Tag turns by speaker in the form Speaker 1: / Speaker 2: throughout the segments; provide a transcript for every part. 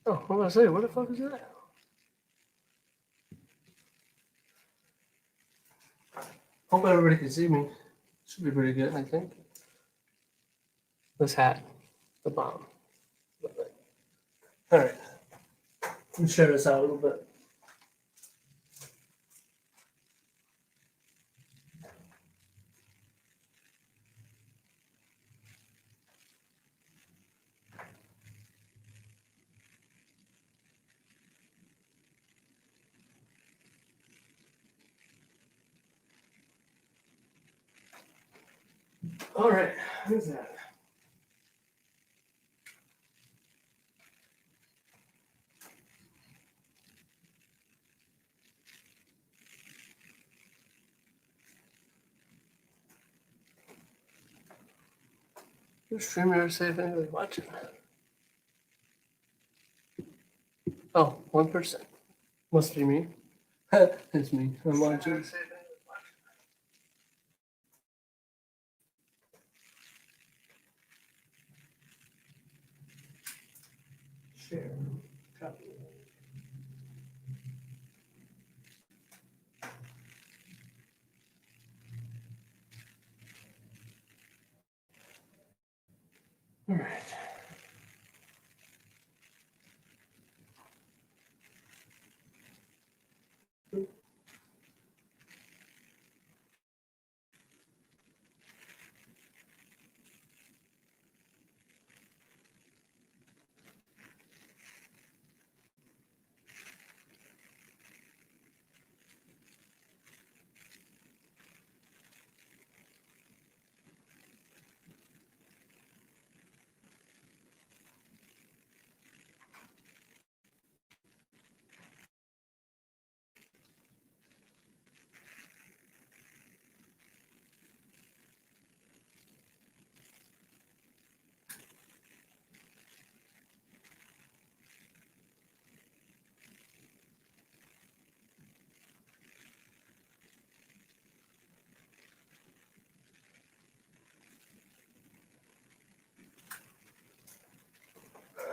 Speaker 1: Oh, what was I say? What the fuck is that? Hope everybody can see me. Should be pretty good, I think. This hat, the bomb. All right, let me share this out a little bit. All right, who's that? Your streamer say if anybody's watching. Oh, 1%. Must be me. It's me. I'm watching. Share. Copy. All right.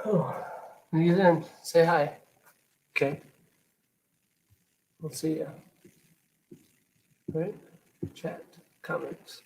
Speaker 1: Oh, when you get in, say hi. Okay. We'll see ya. Right? Chat, comments.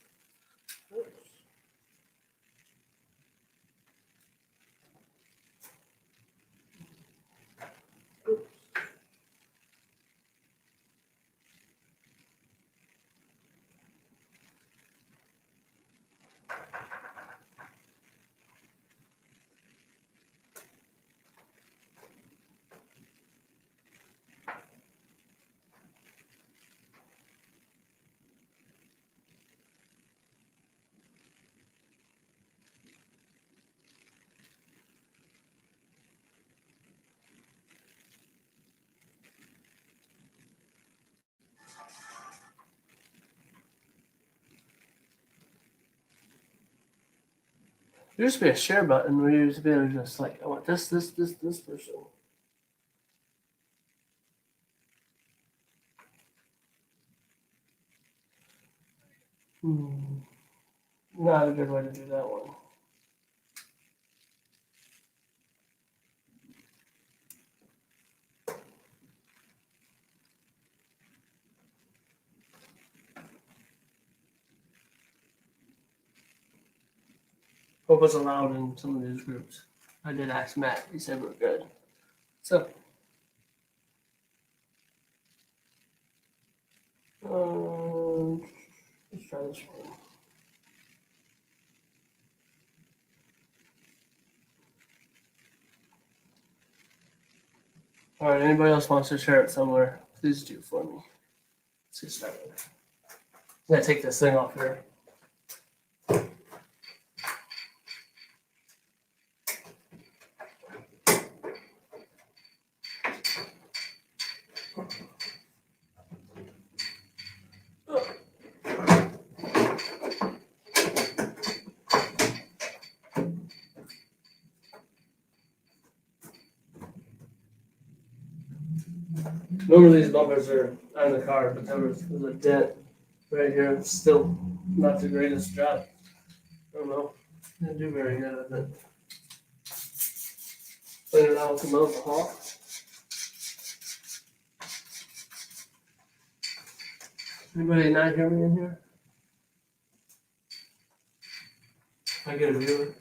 Speaker 1: There used to be a share button where you used to be able to just like, I want this person. Not a good way to do that one. Hope it's allowed in some of these groups. I did ask Matt. He said we're good. So, let's try this one. All right, anybody else wants to share it somewhere, please do for me. Let's get started. I'm gonna take this thing off here. Normally these bumpers are on the car, but there's a dent right here. It's still not the greatest job. I don't know. Didn't do very good with it. Clean it out with some alcohol. Anybody not hear me in here? I get a viewer.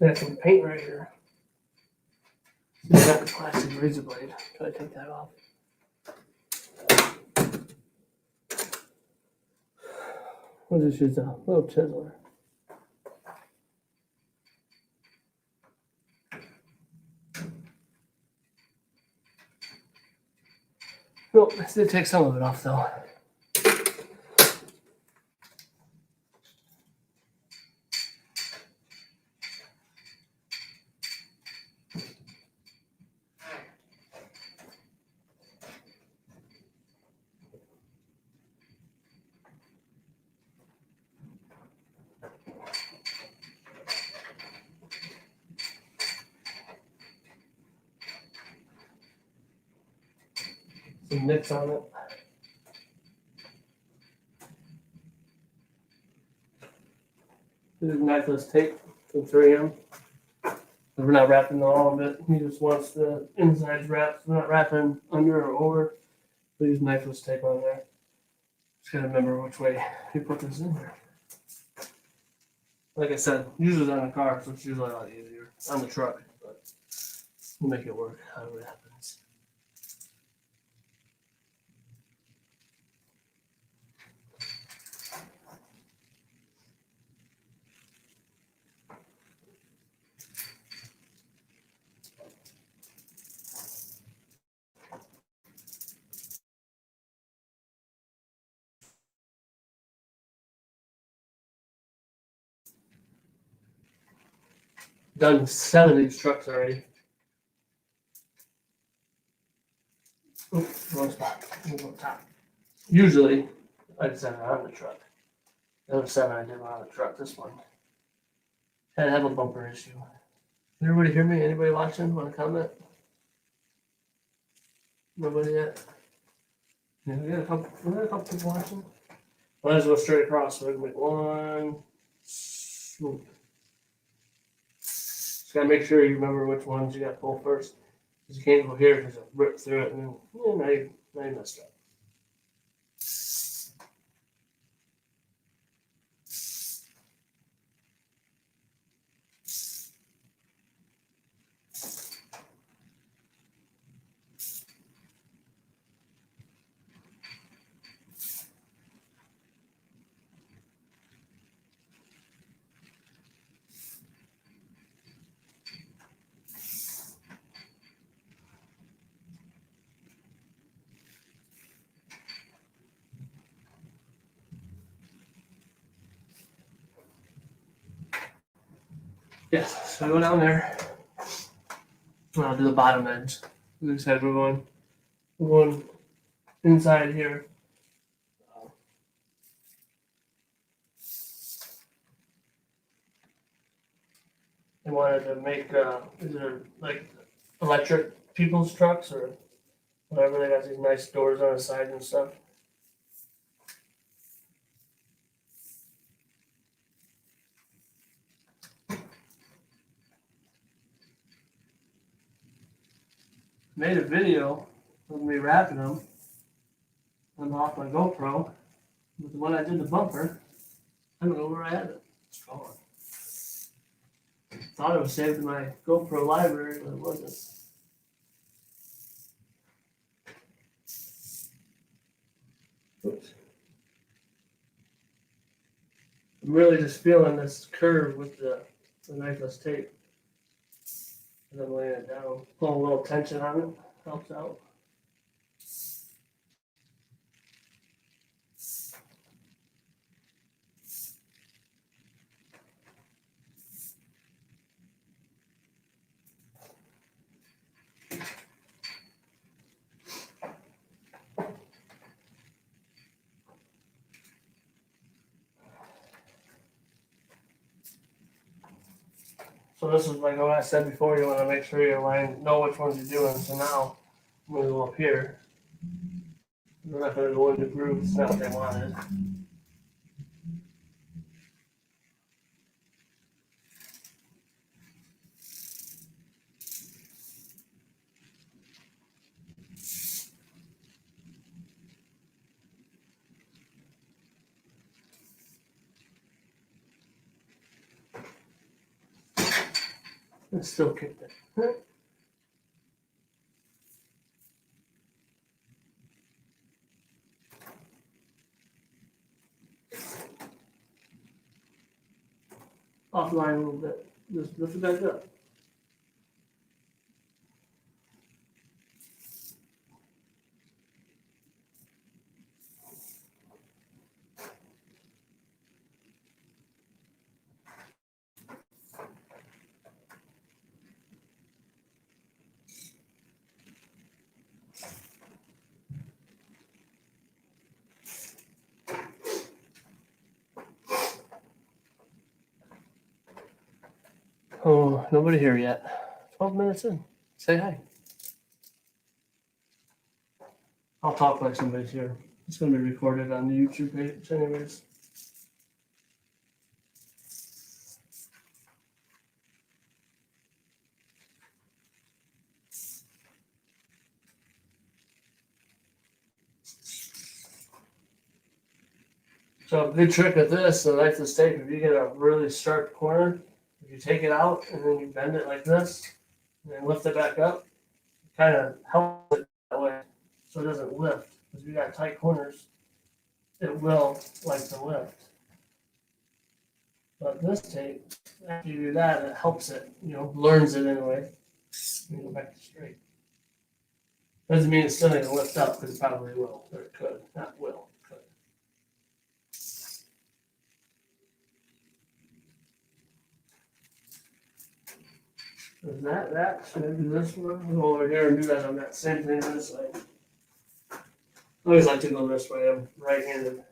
Speaker 1: There's some paint right here. I got the plastic razor blade. Can I take that off? We'll just use a little chiseler. Nope, I did take some of it off though. Some nicks on it. This is knifeless tape from 3M. We're not wrapping all of it. He just wants the insides wrapped. We're not wrapping under or over. We use knifeless tape on there. Just gotta remember which way we put this in there. Like I said, usually on the car, so it's usually a lot easier. On the truck, but we'll make it work however it happens. Done 7 of these trucks already. Oops, wrong spot. Move on top. Usually, like I said, on the truck. The other 7 I did on the truck. This one had to have a bumper issue. Did everybody hear me? Anybody watching? Want to comment? Nobody yet? Yeah, we got a couple people watching. Might as well straight across so we can make one swoop. Just gotta make sure you remember which ones you gotta pull first. Because you can't go here because it'll rip through it and then now you messed up. Yes, so I go down there. And I'll do the bottom edge. Like I said, we're going inside here. They wanted to make either like electric people's trucks or whatever. They got these nice doors on the side and stuff. Made a video of me wrapping them. I'm off my GoPro. But the one I did the bumper, I don't know where I had it. It's gone. Thought it was saved in my GoPro library, but it wasn't. Oops. I'm really just feeling this curve with the knifeless tape. And I'm laying it down. Put a little tension on it, helps out. So this is like what I said before, you want to make sure you know which ones you're doing. So now I'm going to go up here. We're not going to go into grooves, not what they wanted. And still kicked it. Offline a little bit. Just lift it back up. Oh, nobody here yet. 12 minutes in. Say hi. I'll talk like somebody's here. It's going to be recorded on the YouTube page anyways. So a good trick with this, the knifeless tape, if you get a really sharp corner, if you take it out and then you bend it like this, and then lift it back up, it kind of helps it that way so it doesn't lift. Because if you got tight corners, it will like to lift. But this tape, after you do that, it helps it, learns it anyway. And go back to straight. Doesn't mean it's still going to lift up, because it probably will, or it could, not will. That should I do this one? Go over here and do that on that same thing this way. I always like to go this way. I'm right-handed.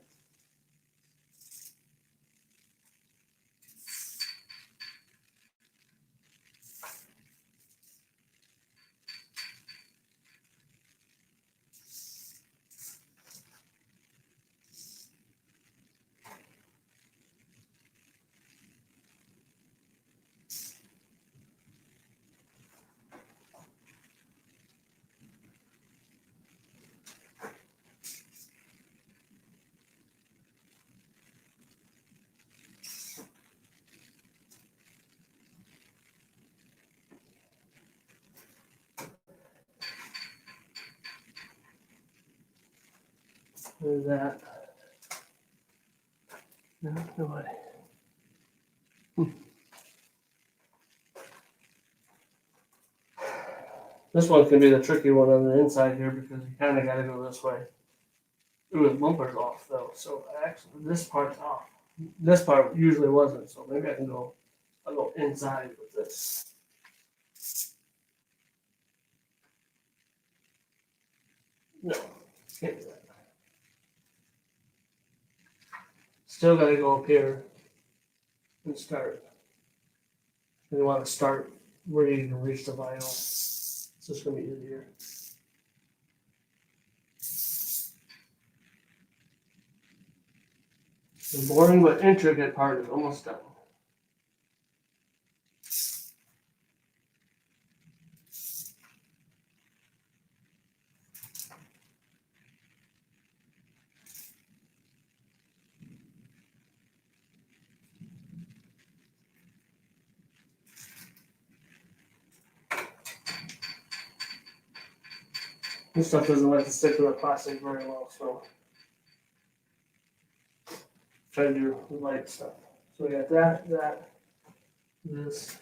Speaker 1: There's that. No, nobody. This one can be the tricky one on the inside here because you kind of got to go this way. Ooh, the bumper's off though, so actually this part's off. This part usually wasn't, so maybe I'll go inside with this. No, can't do that. Still got to go up here and start. You want to start where you can reach the vinyl. It's just going to be easier. The boring but intricate part is almost done. This stuff doesn't like to stick to the plastic very well, so try to do the light stuff. So we got that, this.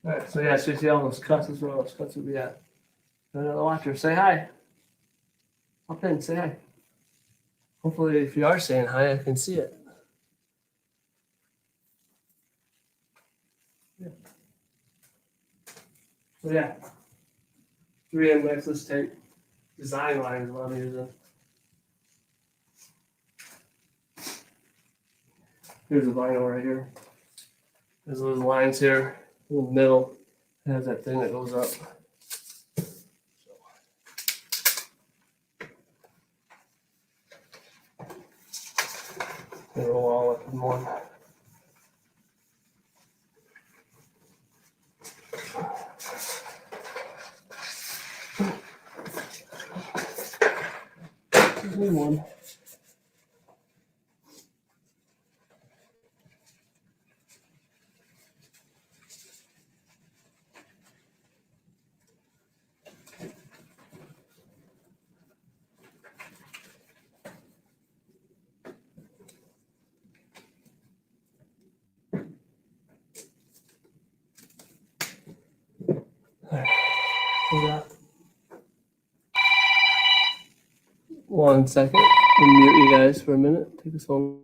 Speaker 1: All right, so yeah, so you see all those cuts. This is where those cuts would be at. Another watcher, say hi. Hop in, say hi. Hopefully, if you are saying hi, I can see it. Yeah. So yeah, 3M Lexus tape design line is what I'm using. Here's the vinyl right here. There's those lines here in the middle. It has that thing that goes up. They roll all up in one. Give me one. Hold that. 1 second. I'll mute you guys for a minute. Take this phone.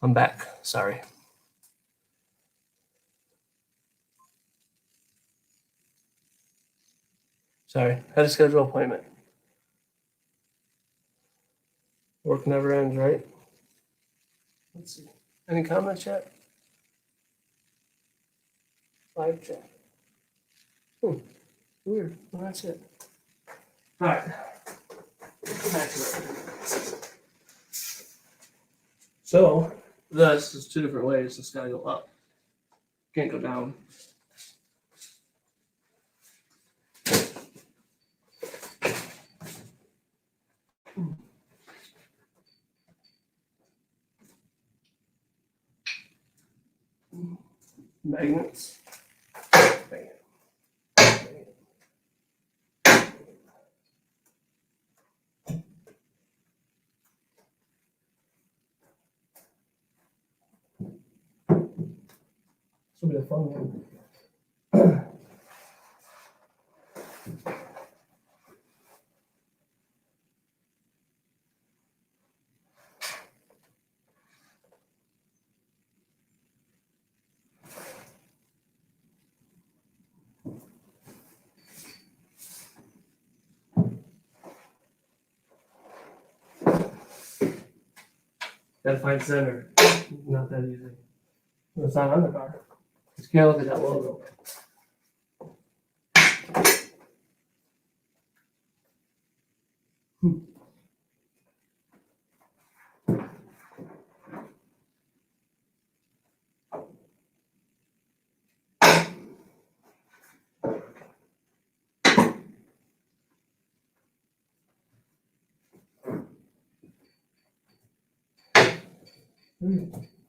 Speaker 1: I'm back. Sorry. Sorry. Had a schedule appointment. Work never ends, right? Let's see. Any comments yet? Live chat. Weird. Well, that's it. All right. Back to it. So this is two different ways. It's got to go up. Can't go down. Magnets. Magnet. Magnet. This will be a fun one. Gotta find center. Not that easy. It's not on the car. Just can't look at that logo.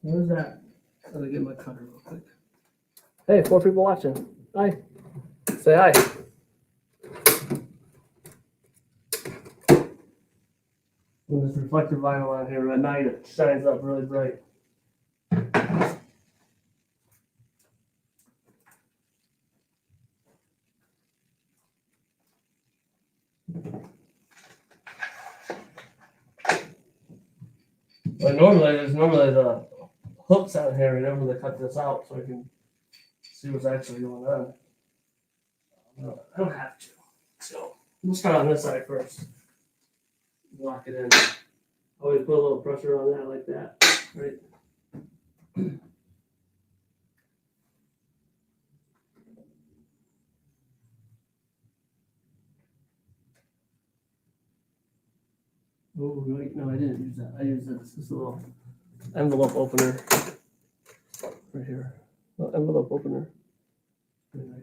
Speaker 1: What is that? Let me get my cutter real quick. Hey, 4 people watching. Hi. Say hi. When there's reflective vinyl on here at night, it shines up really bright. But normally the hooks out here whenever they cut this out so I can see what's actually going on. No, I don't have to. So we'll start on this side first. Lock it in. Always put a little pressure on that like that. Right? Oh, wait, no, I didn't use that. I used this. This little envelope opener right here. Well, envelope opener. Very nice.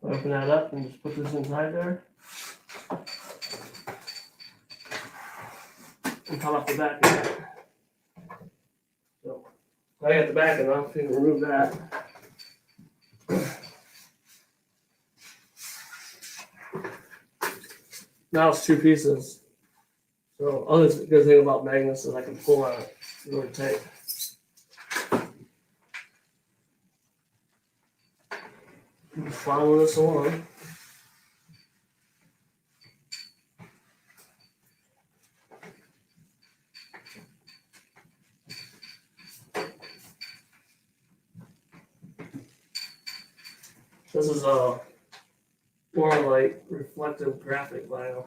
Speaker 1: Open that up and just put this inside there. And cut off the back of that. So I got the back enough, you can remove that. Now it's 2 pieces. So other good thing about magnets is I can pull on it really tight. Just follow this along. This is a more like reflective graphic vinyl.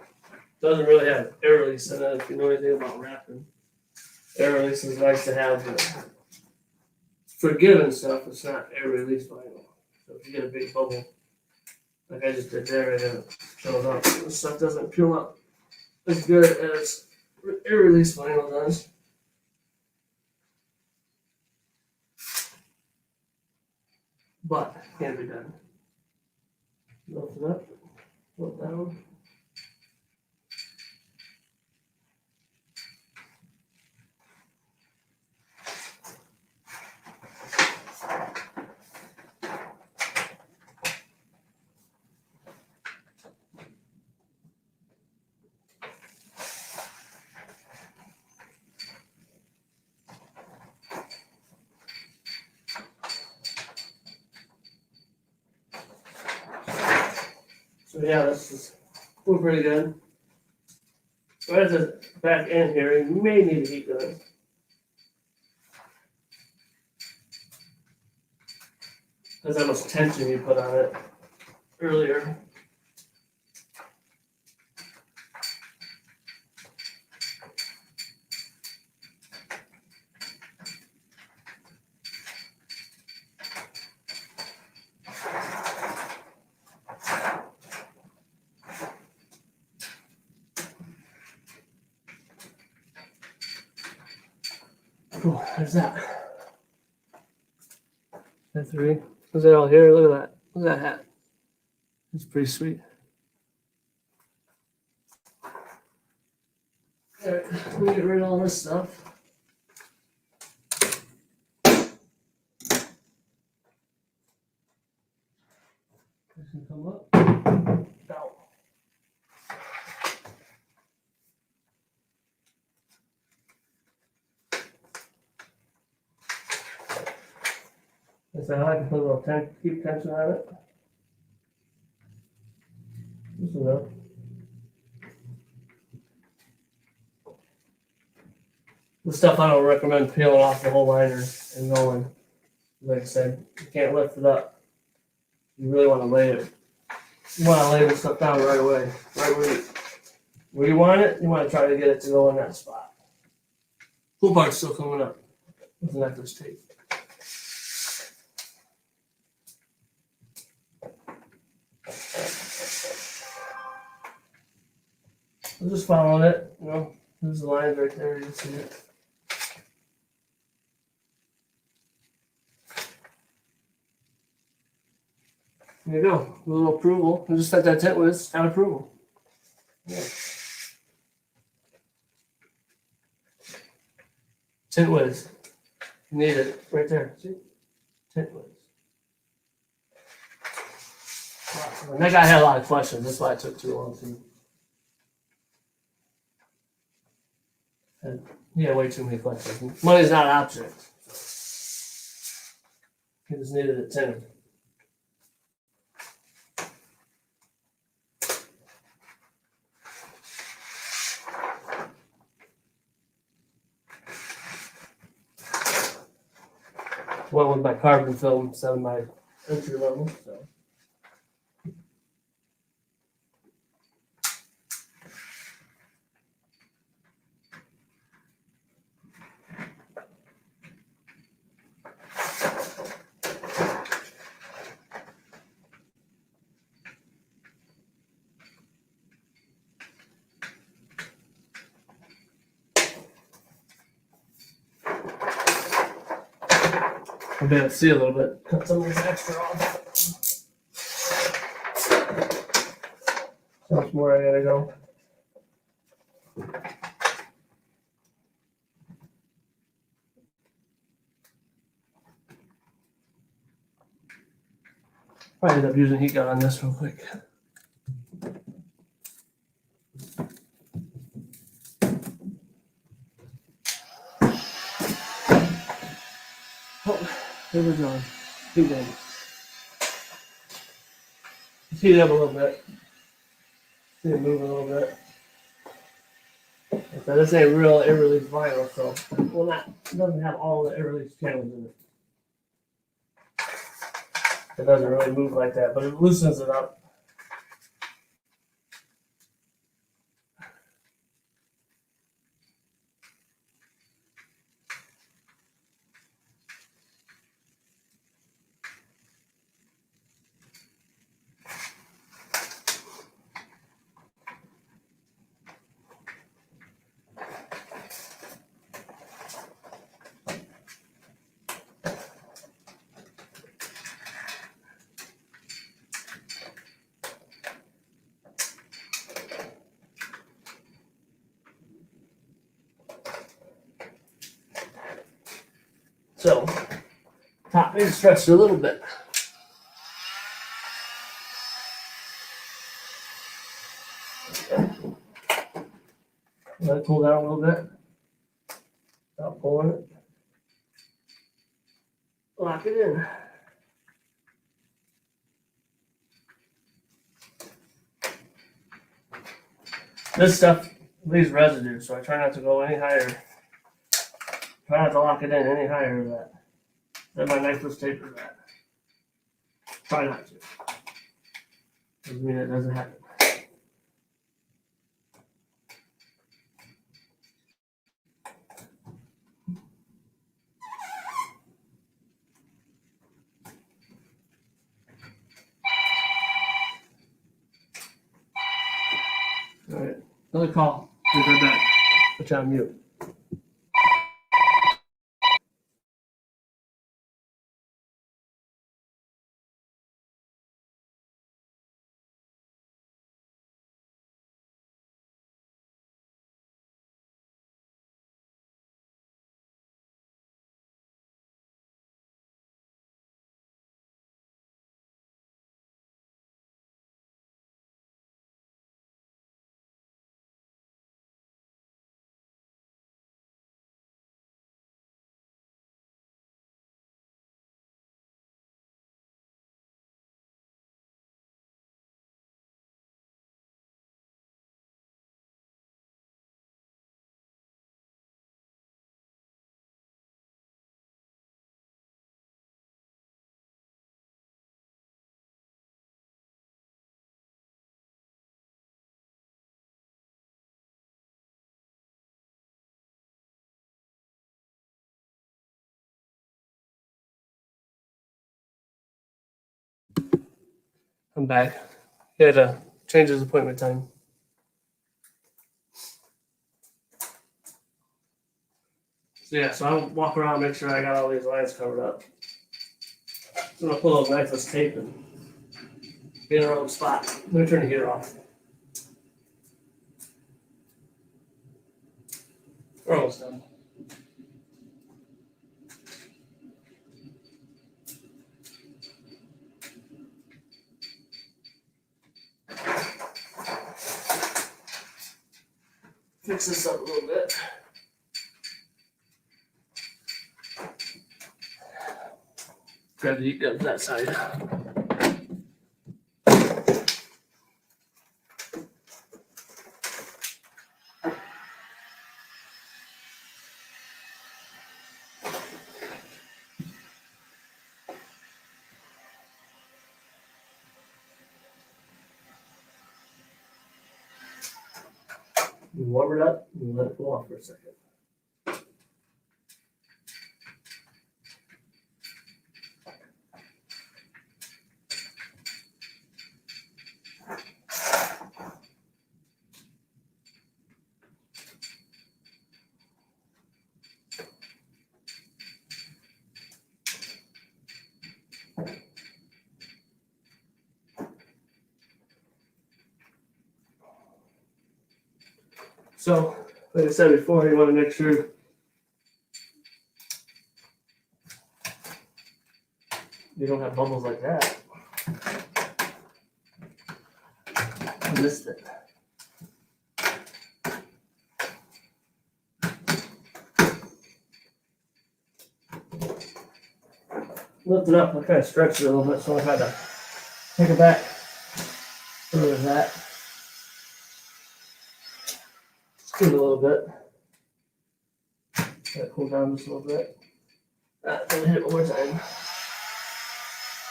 Speaker 1: Doesn't really have air release in it if you know anything about wrapping. Air release is nice to have, but for giving stuff, it's not air release vinyl. So if you get a big bubble, like I just did there, and it shows up. This stuff doesn't peel up as good as air release vinyl does. But can be done. Lift it up, pull it down. yeah, this is we're pretty good. Right at the back end here, you may need a heat gun. Because that was tension you put on it earlier. Cool, there's that. That 3. Is that all here? Look at that. Look at that hat. It's pretty sweet. Alright, we get rid of all this stuff. This can come up. Down. Is that how I can put a little keep tension on it? Just enough. The stuff I don't recommend peeling off the whole liner and going. Like I said, you can't lift it up. You really want to lay it. You want to lay this stuff down right away. Right where you want it, you want to try to get it to go in that spot. Cool part's still coming up with the necklace tape. I'm just following it, you know. There's the lines right there, you can see it. There you go, a little approval. I just set that tent with got approval. Yeah. Tint whiz. You need it right there. See? Tint whiz. Wow. And that guy had a lot of questions. That's why it took too long to. And he had way too many questions. Money's not an object. He just needed a tint. Went with my carbon film instead of my entry level. So. I'll be able to see a little bit. Cut some of this extra off. How much more I gotta go? Probably end up using heat gun on this real quick. Oh, here we go. Heat gun. Let's heat it up a little bit. See it moving a little bit. So this ain't real air release vinyl, so it doesn't have all the air release channels in it. It doesn't really move like that, but it loosens it up. So, top is stretched a little bit. Let it cool down a little bit. Stop pulling it. Lock it in. This stuff leaves residue, so I try not to go any higher. Try not to lock it in any higher than my knifeless tape is at. Try not to. Doesn't mean it doesn't happen. All right, another call. Be right back. Put you on mute. I'm back. He had to change his appointment time. So yeah, so I'll walk around, make sure I got all these lines covered up. I'm gonna pull out knifeless tape and get in our own spot. I'm gonna turn the heater off. We're almost done. Fix this up a little bit. Grab the heat gun to that side. Warm it up and let it cool off for a second. So, like I said before, you want to make sure you don't have bubbles like that. I missed it. Lift it up, I kind of stretched it a little bit, so I had to take it back. Where was that? Scoot a little bit. Let it cool down just a little bit. Then hit it one more time.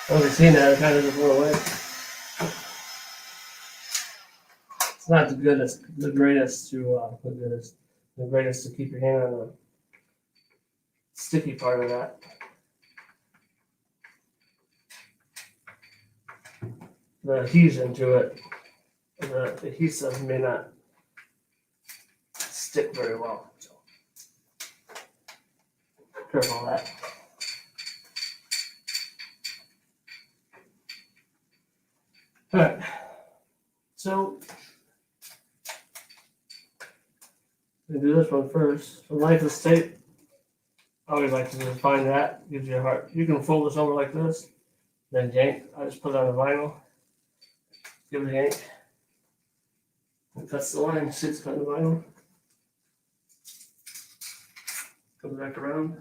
Speaker 1: I've already seen that, it kind of just went away. It's not the greatest to keep your hand on the sticky part of that. The adhesion to it, the adhesive may not stick very well. So careful of that. All right. So we do this one first. The lifeless tape. I always like to just find that. Gives you a heart. You can fold this over like this, then yank. I just put it on the vinyl. Give it a yank. It cuts the line. See, it's cutting the vinyl. Comes back around.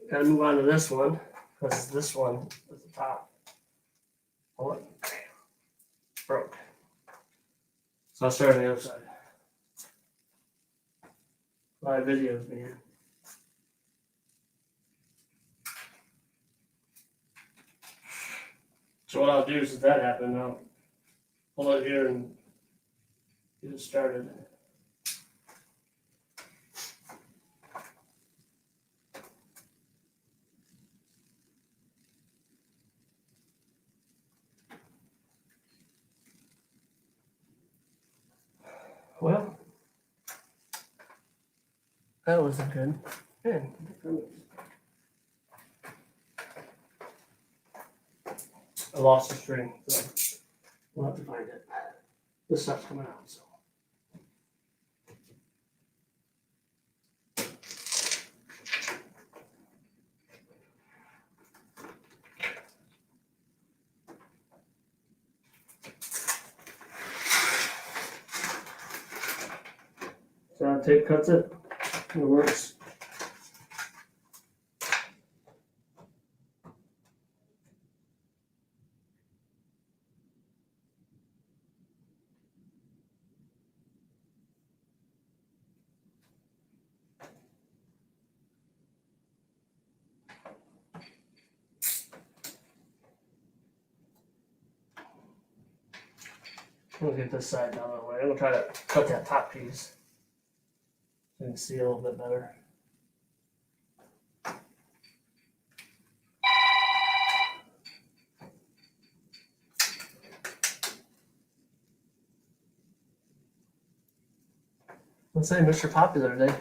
Speaker 1: Gotta move on to this one, because this one is the top. Oh, it broke. So I'll start on the other side. Live videos, man. So what I'll do is if that happens, I'll pull it here and get it started. Well, that wasn't good. Man, I lost the string, so we'll have to find it. This stuff's coming out, so. So tape cuts it. It works. We'll get this side down the way. We'll try to cut that top piece so you can see a little bit better. Let's say Mr. Popular today.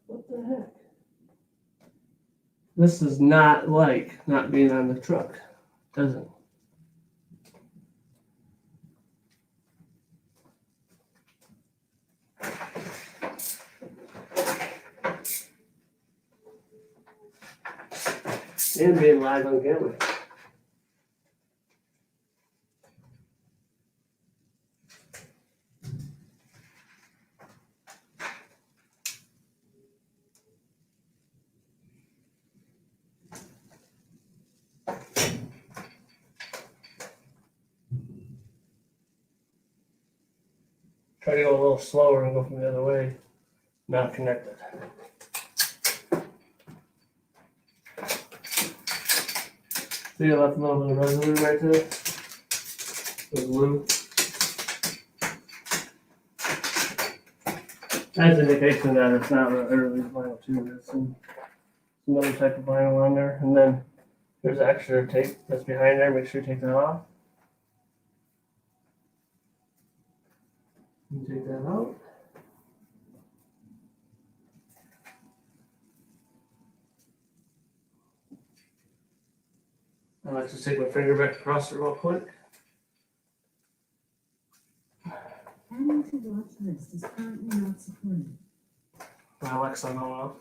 Speaker 1: What the heck? This is not like not being on the truck, does it? And being live on camera. Try to go a little slower and go from the other way. Not connected. See, I left a little bit of residue right there. The glue. That's an indication that it's not an early vinyl too. There's some other type of vinyl on there. And then there's extra tape that's behind there. Make sure you take that off. You take that out. I like to take my finger back across it real quick.
Speaker 2: Adding to watch list is currently not supported.
Speaker 1: My Alexa going off.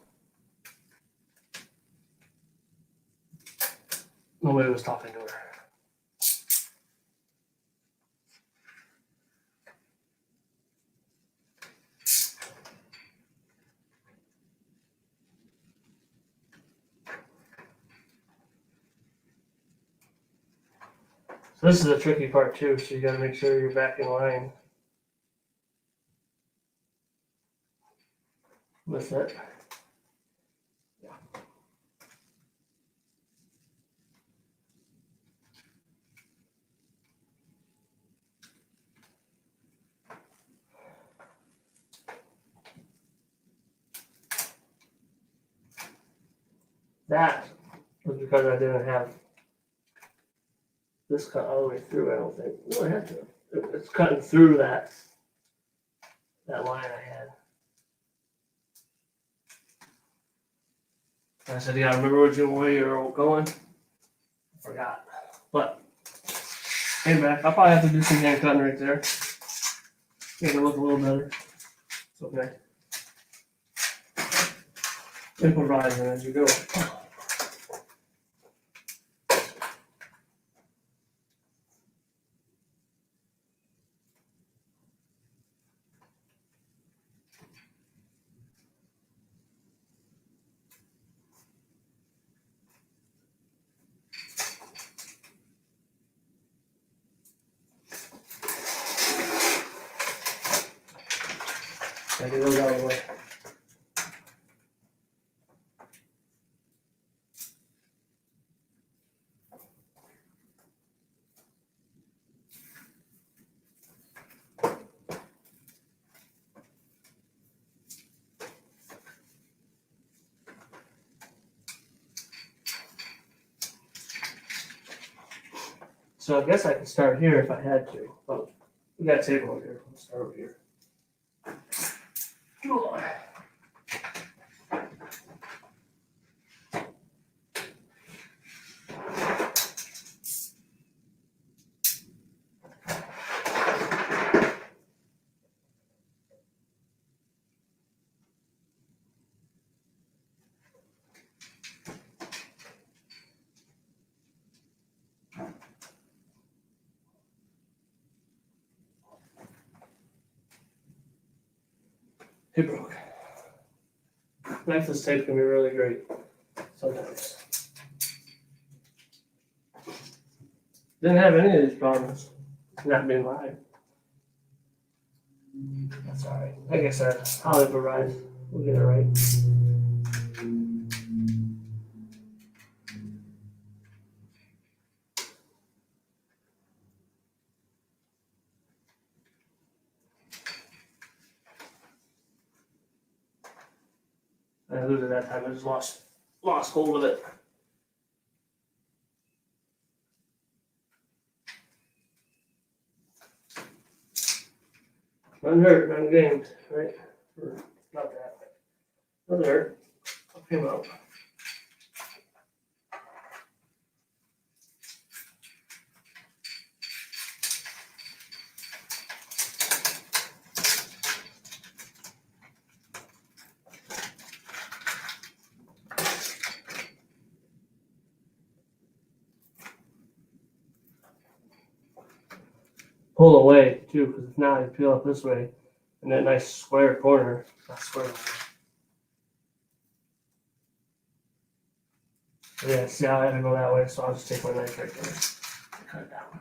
Speaker 1: Nobody was talking to her. So this is the tricky part too, so you gotta make sure you're back in line with it. That was because I didn't have this cut all the way through, I don't think. No, I had to. It's cutting through that line I had. And I said, yeah, I remember where you were going. I forgot. But came back. I'll probably have to do some hand cutting right there. Make it look a little better. It's okay. Improvising as you go. I can go down the way. So I guess I could start here if I had to. But we got a table over here. Let's start over here. It broke. Knifeless tape can be really great sometimes. Didn't have any of these problems. Not being live. That's alright. Like I said, I'll improvise. We'll get it right. I didn't lose it that time. I just lost hold of it. Unhurt, ungained, right? Or not that. Doesn't hurt. I'll came out. Pull away too, because now I peel up this way, and that nice square corner. Not square. Yeah, see how I had to go that way, so I'll just take my knife right there. Cut it down.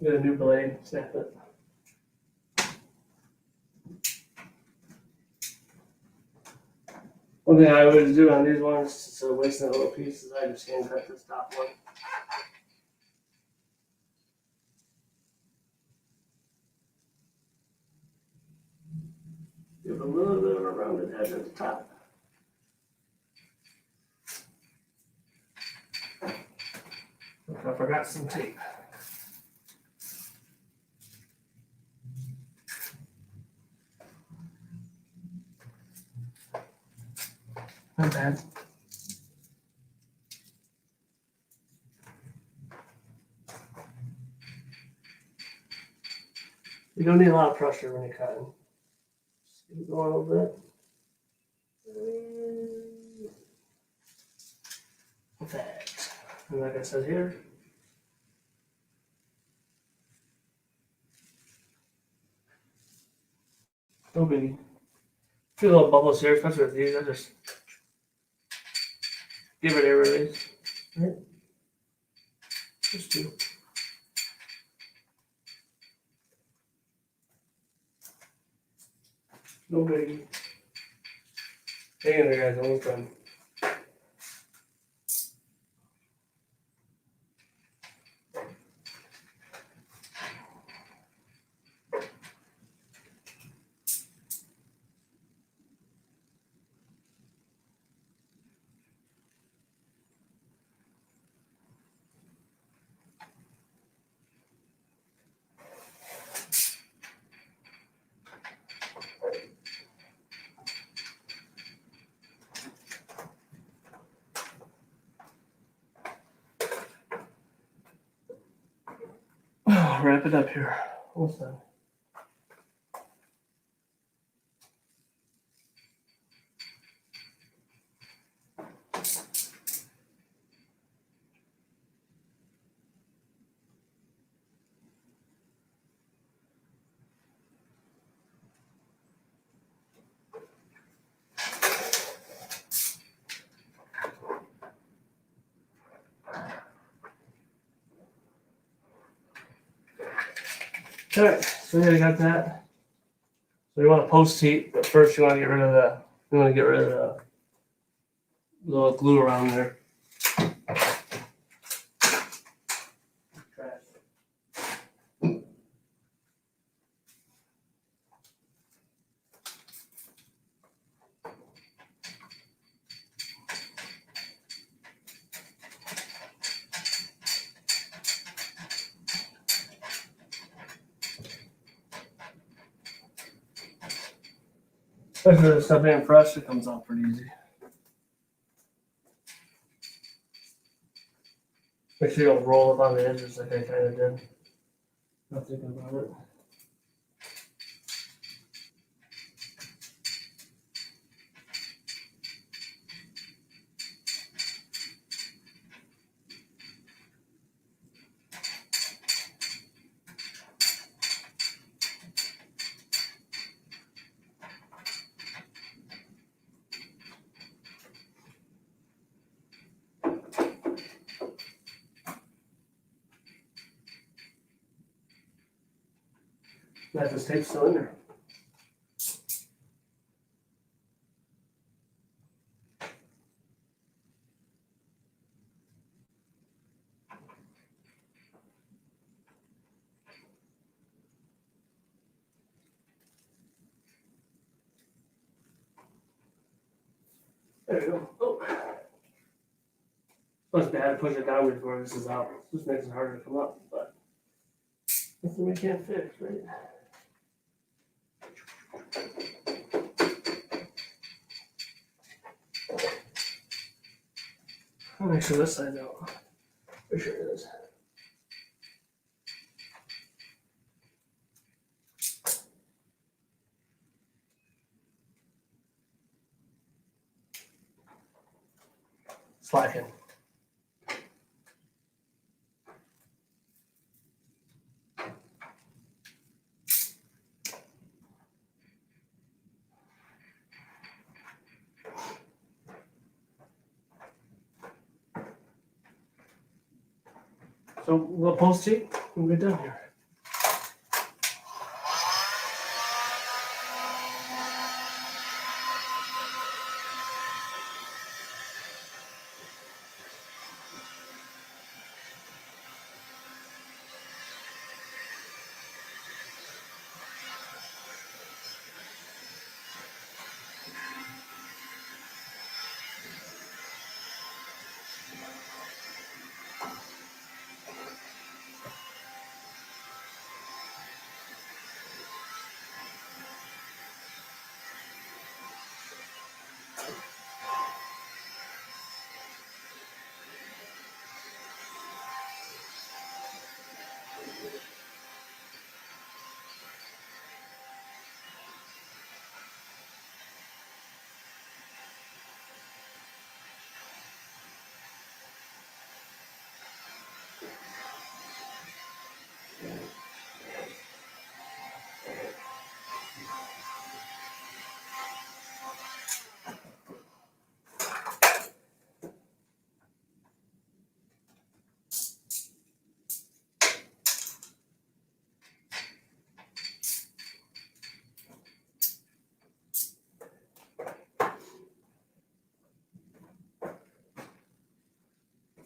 Speaker 1: Get a new blade, snap it. One thing I always do on these ones, instead of wasting a little piece, is I just hand cut this top one. Give a little bit of a rounded edge at the top. I forgot some tape. Not bad. You don't need a lot of pressure when you're cutting. Just keep it going a little bit. Perfect. And like I said here, no biggie. A few little bubbles here, especially with these. I just give it a release. Right? Just two. No biggie. Hang in there, guys. Almost done. Wrap it up here. Almost done. Alright, so yeah, I got that. So you want to post heat, but first you want to get rid of the little glue around there. Trash. Especially if the stuff ain't fresh, it comes out pretty easy. Make sure you don't roll it on the edges like I kind of did. Not thinking about it. That just tape's still in there. There you go. Oh. Plus, I had to push it down before this is out. This makes it harder to come up, but nothing we can't fix, right? I'll make sure this side's out. For sure it is. Slacking. So we'll post it when we're done here.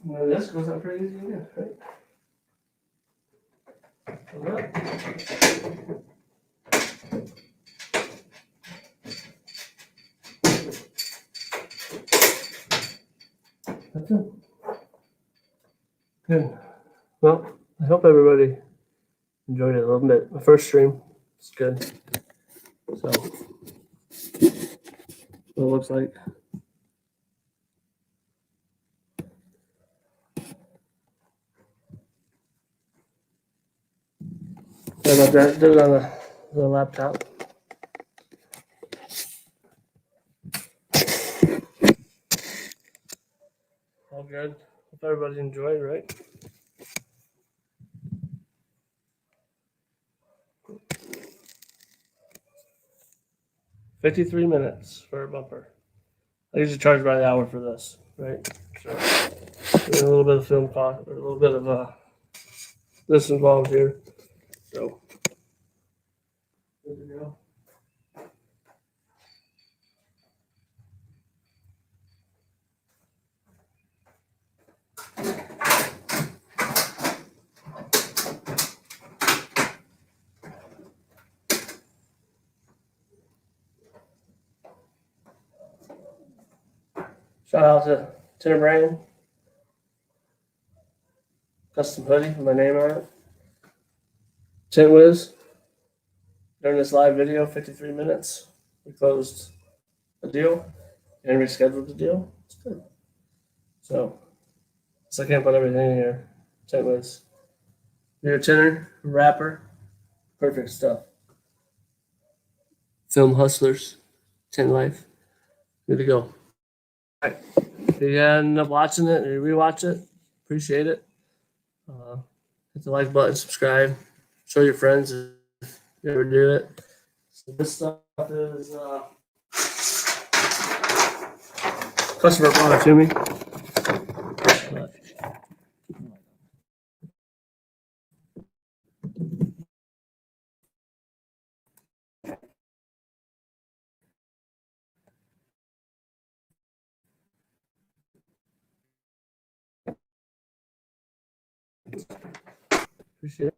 Speaker 1: And this goes up pretty easy again, right? That's it. Good. Well, I hope everybody enjoyed it a little bit. My first stream. It's good. So, what it looks like. Sorry about that. Did it on the laptop. All good. Hope everybody enjoyed, right? $53 minutes for a bumper. I usually charge by the hour for this, right? So, there's a little bit of film cost, or a little bit of this involved here. So, good to go. Shout out to Tinner Brand, custom hoodie with my name on it. Tint Wiz, during this live video, 53 minutes. We closed a deal and rescheduled the deal. It's good. So I can't put everything in here. Tint Wiz. You're a tinner, rapper, perfect stuff. Film hustlers, tint life. Good to go. All right. If you end up watching it or you rewatch it, appreciate it. Hit the like button, subscribe, show your friends if you ever do it. So this stuff is customer brought it to me. But appreciate it.